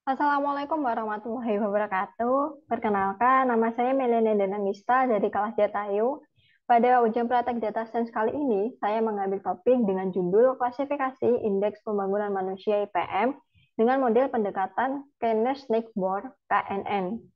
Assalamualaikum warahmatullahi wabarakatuh. Perkenalkan, nama saya Melene Danangista dari kelas Jatayu. Pada ujian praktek data science kali ini, saya mengambil topik dengan judul Klasifikasi Indeks Pembangunan Manusia IPM dengan model pendekatan Keynes-Snake-Bohr KNN.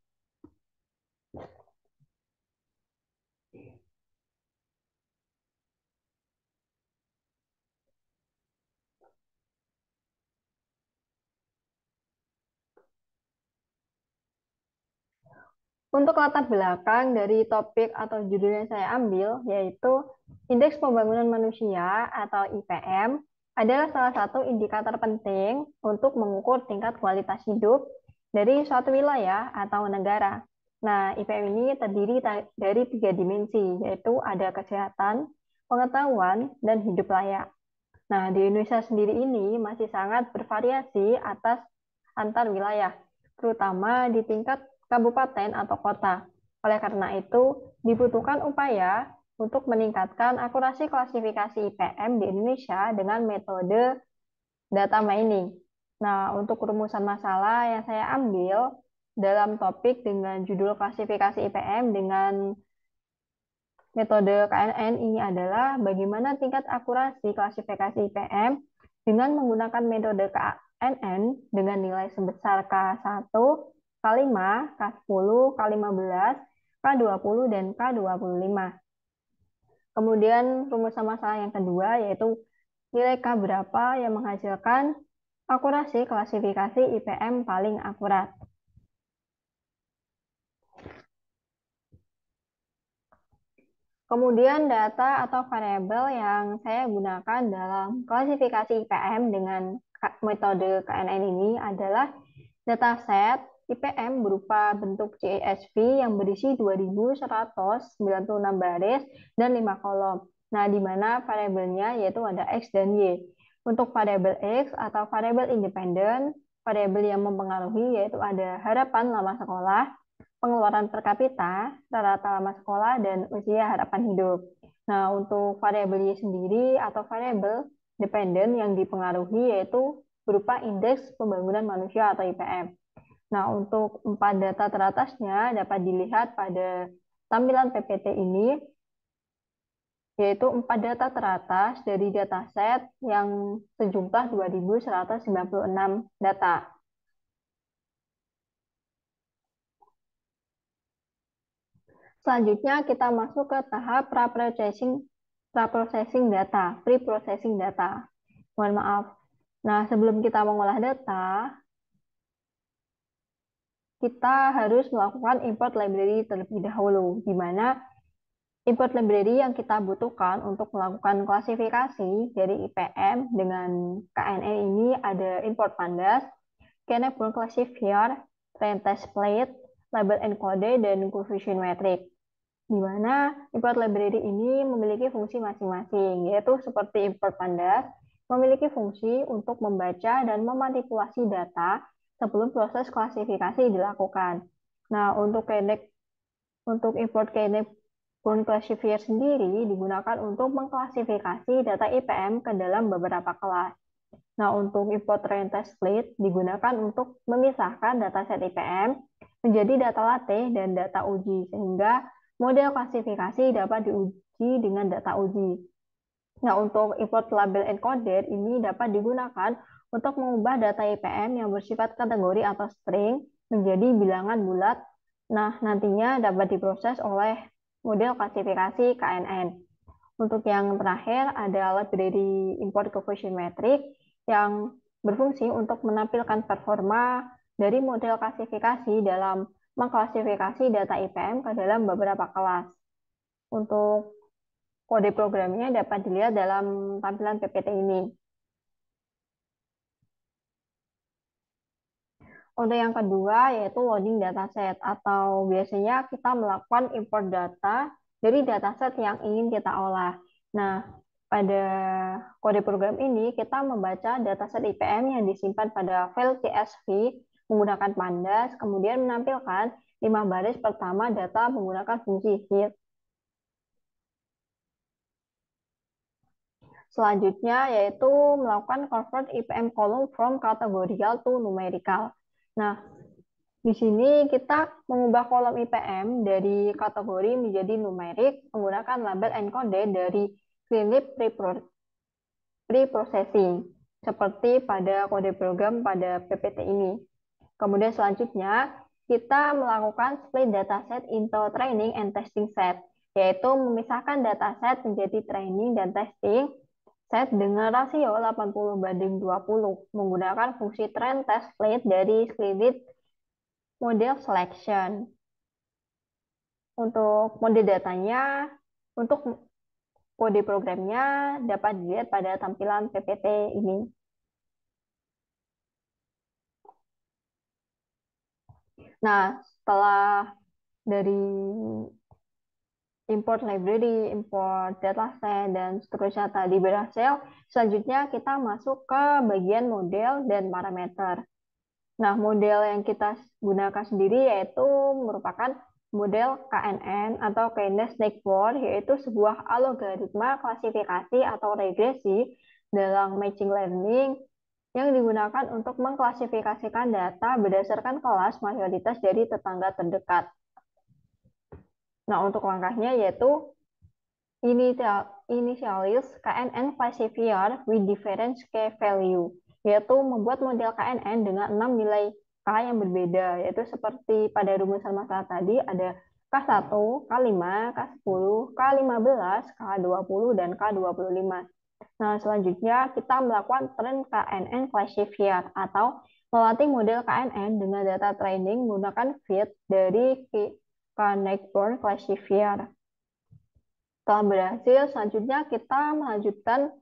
Untuk latar belakang dari topik atau judul yang saya ambil, yaitu Indeks Pembangunan Manusia atau IPM, adalah salah satu indikator penting untuk mengukur tingkat kualitas hidup dari suatu wilayah atau negara. Nah, IPM ini terdiri dari tiga dimensi, yaitu ada kesehatan, pengetahuan, dan hidup layak. Nah, di Indonesia sendiri ini masih sangat bervariasi antar wilayah, terutama di tingkat kabupaten atau kota. Oleh karena itu, dibutuhkan upaya untuk meningkatkan akurasi klasifikasi IPM di Indonesia dengan metode data mining. Nah, untuk rumusan masalah yang saya ambil dalam topik dengan judul klasifikasi IPM dengan metode KNN ini adalah bagaimana tingkat akurasi klasifikasi IPM dengan menggunakan metode KNN dengan nilai sebesar K1, K5, K10, K15, K20, dan K25. Kemudian rumusan masalah yang kedua yaitu nilai K berapa yang menghasilkan akurasi klasifikasi IPM paling akurat. Kemudian data atau variabel yang saya gunakan dalam klasifikasi IPM dengan metode KNN ini adalah dataset IPM berupa bentuk CSV yang berisi 2196 baris dan 5 kolom. Nah, di mana variabelnya yaitu ada X dan Y. Untuk variabel X atau variabel independen, variabel yang mempengaruhi yaitu ada harapan lama sekolah, pengeluaran per kapita, rata-rata lama sekolah, dan usia harapan hidup. Nah, untuk variabel Y sendiri atau variabel dependen yang dipengaruhi yaitu berupa indeks pembangunan manusia atau IPM. Nah, untuk empat data teratasnya dapat dilihat pada tampilan PPT ini, yaitu empat data teratas dari dataset yang sejumlah 2.196 data. Selanjutnya kita masuk ke tahap pre-processing data, pre-processing data. Mohon maaf. Nah, sebelum kita mengolah data, kita harus melakukan import library terlebih dahulu, di mana import library yang kita butuhkan untuk melakukan klasifikasi dari IPM dengan KNN ini ada import pandas, Kenneth-Bourne classifier, trend test plate, label encode, dan coefficient metric. Di mana import library ini memiliki fungsi masing-masing, yaitu seperti import pandas, memiliki fungsi untuk membaca dan memanipulasi data sebelum proses klasifikasi dilakukan. Nah, untuk import Kenneth-Bourne classifier sendiri digunakan untuk mengklasifikasi data IPM ke dalam beberapa kelas. Nah, untuk import trend test split digunakan untuk memisahkan dataset IPM menjadi data latih dan data uji, sehingga model klasifikasi dapat diuji dengan data uji. Nah, untuk import label encoded ini dapat digunakan untuk mengubah data IPM yang bersifat kategori atau string menjadi bilangan bulat. Nah, nantinya dapat diproses oleh model klasifikasi KNN. Untuk yang terakhir ada library import coefficient metric yang berfungsi untuk menampilkan performa dari model klasifikasi dalam mengklasifikasi data IPM ke dalam beberapa kelas. Untuk kode programnya dapat dilihat dalam tampilan PPT ini. Untuk yang kedua yaitu loading dataset atau biasanya kita melakukan import data dari dataset yang ingin kita olah. Nah, pada kode program ini kita membaca dataset IPM yang disimpan pada file CSV menggunakan pandas, kemudian menampilkan 5 baris pertama data menggunakan fungsi hit. Selanjutnya yaitu melakukan convert IPM column from categorical to numerical. Nah, di sini kita mengubah kolom IPM dari kategori menjadi numerik menggunakan label encoded dari Clinic Preprocessing, seperti pada kode program pada PPT ini. Kemudian selanjutnya, kita melakukan split dataset into training and testing set, yaitu memisahkan dataset menjadi training dan testing set dengan rasio 80:20 menggunakan fungsi train test split dari split model selection. Untuk mode datanya, untuk kode programnya dapat dilihat pada tampilan PPT ini. Nah, setelah dari import library, import dataset, dan seterusnya tadi berhasil, selanjutnya kita masuk ke bagian model dan parameter. Nah, model yang kita gunakan sendiri yaitu merupakan model KNN atau Knowledge Network, yaitu sebuah algoritma klasifikasi atau regresi dalam machine learning yang digunakan untuk mengklasifikasikan data berdasarkan kelas mayoritas dari tetangga terdekat. Nah, untuk langkahnya yaitu initialize KNN classifier with different k-value, yaitu membuat model KNN dengan 6 nilai K yang berbeda, yaitu seperti pada rumusan masalah tadi ada K1, K5, K10, K15, K20, dan K25. Nah, selanjutnya kita melakukan train KNN classifier atau melatih model KNN dengan data training menggunakan feed dari K-Connectborn classifier. Setelah berhasil, selanjutnya kita melanjutkan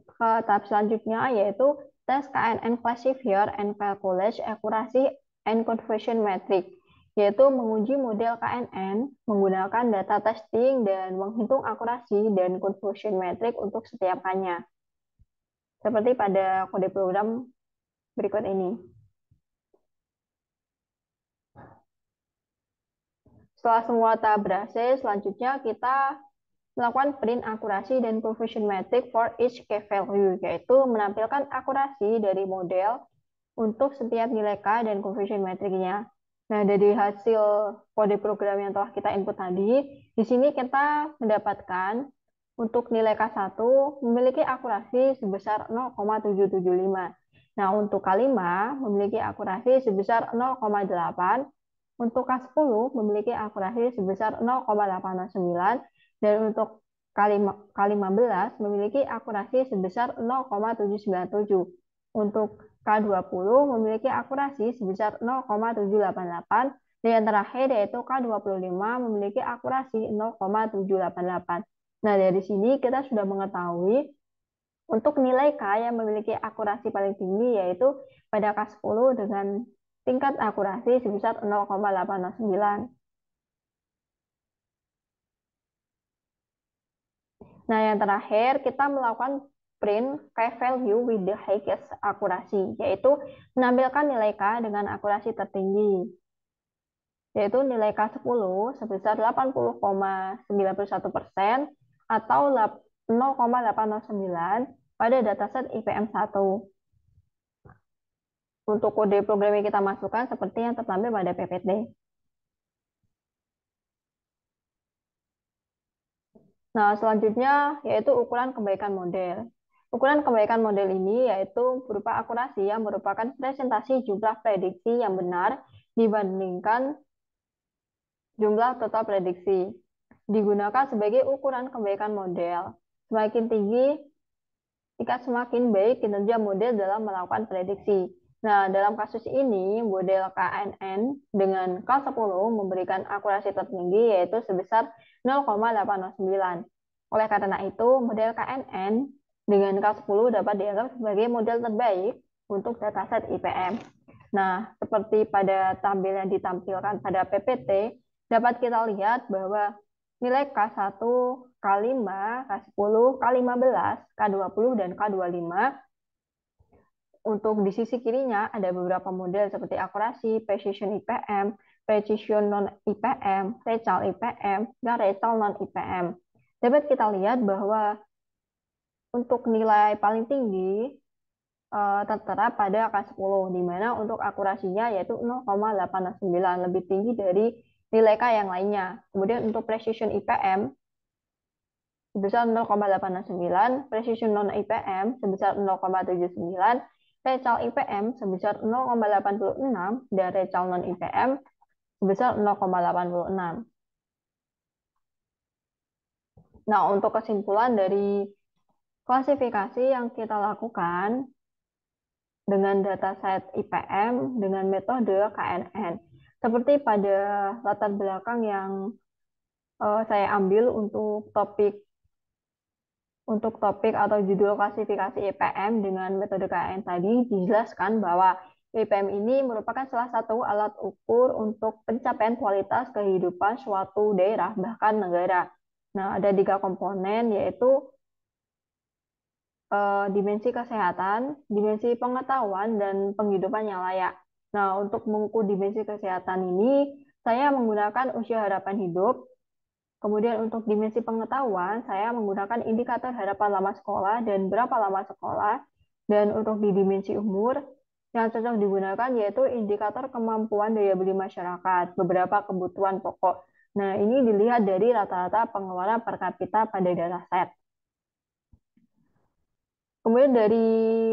ke tahap selanjutnya yaitu tes KNN classifier and calculate accuracy and conversion metric, yaitu menguji model KNN menggunakan data testing dan menghitung akurasi dan conversion metric untuk setiap K-nya. Seperti pada kode program berikut ini. Setelah semua tahap berhasil, selanjutnya kita melakukan print akurasi dan conversion metric for each key value, yaitu menampilkan akurasi dari model untuk setiap nilai K dan conversion metricnya. Nah, dari hasil kode program yang telah kita input tadi, di sini kita mendapatkan untuk nilai K1 memiliki akurasi sebesar 0,775. Nah, untuk K5 memiliki akurasi sebesar 0,8, untuk K10 memiliki akurasi sebesar 0,809, dan untuk K15 memiliki akurasi sebesar 0,797. Untuk K20 memiliki akurasi sebesar 0,788, dan yang terakhir yaitu K25 memiliki akurasi 0,788. Nah, dari sini kita sudah mengetahui untuk nilai K yang memiliki akurasi paling tinggi yaitu pada K10 dengan tingkat akurasi sebesar 0,809. Nah, yang terakhir kita melakukan print k-value with the highest accuracy, yaitu menampilkan nilai K dengan akurasi tertinggi, yaitu nilai K10 sebesar 80,91% atau 0,809 pada dataset IPM1. Untuk kode program yang kita masukkan seperti yang tertampil pada PPT. Nah, selanjutnya yaitu ukuran kebaikan model. Ukuran kebaikan model ini yaitu berupa akurasi yang merupakan presentasi jumlah prediksi yang benar dibandingkan jumlah total prediksi. Digunakan sebagai ukuran kebaikan model. Semakin tinggi, jika semakin baik kinerja model dalam melakukan prediksi. Nah, dalam kasus ini, model KNN dengan K10 memberikan akurasi tertinggi yaitu sebesar 0,809. Oleh karena itu, model KNN dengan K10 dapat dianggap sebagai model terbaik untuk dataset IPM. Nah, seperti pada tampil yang ditampilkan pada PPT, dapat kita lihat bahwa nilai K1, K5, K10, K15, K20, dan K25. Untuk di sisi kirinya ada beberapa model seperti akurasi, precision IPM, precision non-IPM, recal IPM, dan recal non-IPM. Dapat kita lihat bahwa untuk nilai paling tinggi tertera pada K10, di mana untuk akurasinya yaitu 0,89, lebih tinggi dari nilai K yang lainnya. Kemudian untuk precision IPM sebesar 0,89, precision non-IPM sebesar 0,79, recal IPM sebesar 0,86, dan recal non-IPM sebesar 0,86. Nah, untuk kesimpulan dari klasifikasi yang kita lakukan dengan dataset IPM dengan metode KNN. Seperti pada latar belakang yang saya ambil untuk topik atau judul klasifikasi IPM dengan metode KNN tadi, dijelaskan bahwa IPM ini merupakan salah satu alat ukur untuk pencapaian kualitas kehidupan suatu daerah, bahkan negara. Nah, ada 3 komponen, yaitu dimensi kesehatan, dimensi pengetahuan, dan penghidupan yang layak. Nah, untuk mengukur dimensi kesehatan ini, saya menggunakan usia harapan hidup. Kemudian untuk dimensi pengetahuan, saya menggunakan indikator harapan lama sekolah dan berapa lama sekolah. Dan untuk di dimensi umur, yang cocok digunakan yaitu indikator kemampuan daya beli masyarakat, beberapa kebutuhan pokok. Nah, ini dilihat dari rata-rata pengeluaran per kapita pada dataset. Kemudian dari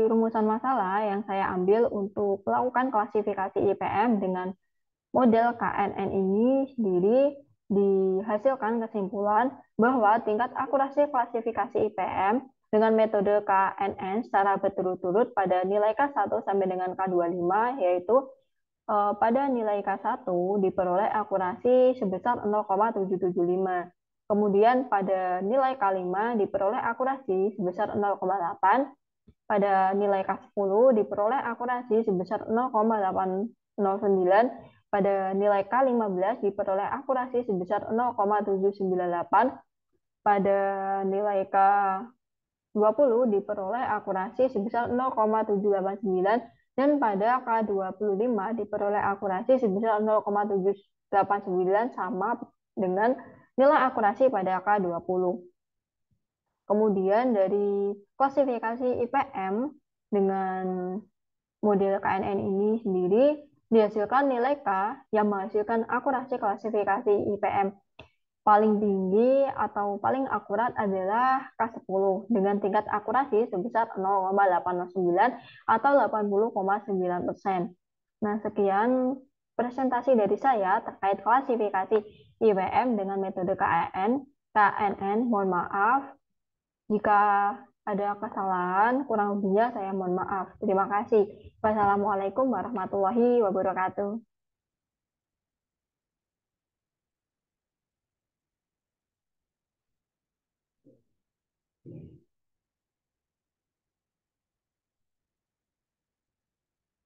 rumusan masalah yang saya ambil untuk melakukan klasifikasi IPM dengan model KNN ini sendiri, dihasilkan kesimpulan bahwa tingkat akurasi klasifikasi IPM dengan metode KNN secara berturut-turut pada nilai K1 sampai dengan K25, yaitu pada nilai K1 diperoleh akurasi sebesar 0,775. Kemudian pada nilai K5 diperoleh akurasi sebesar 0,8. Pada nilai K10 diperoleh akurasi sebesar 0,809. Pada nilai K15 diperoleh akurasi sebesar 0,798. Pada nilai K20 diperoleh akurasi sebesar 0,789, dan pada K25 diperoleh akurasi sebesar 0,789, sama dengan nilai akurasi pada K20. Kemudian dari klasifikasi IPM dengan model KNN ini sendiri, dihasilkan nilai K yang menghasilkan akurasi klasifikasi IPM paling tinggi atau paling akurat adalah K10 dengan tingkat akurasi sebesar 0,89 atau 80,9%. Nah, sekian presentasi dari saya terkait klasifikasi IPM dengan metode KNN. Mohon maaf jika ada kesalahan, kurang lebihnya saya mohon maaf. Terima kasih. Wassalamualaikum warahmatullahi wabarakatuh.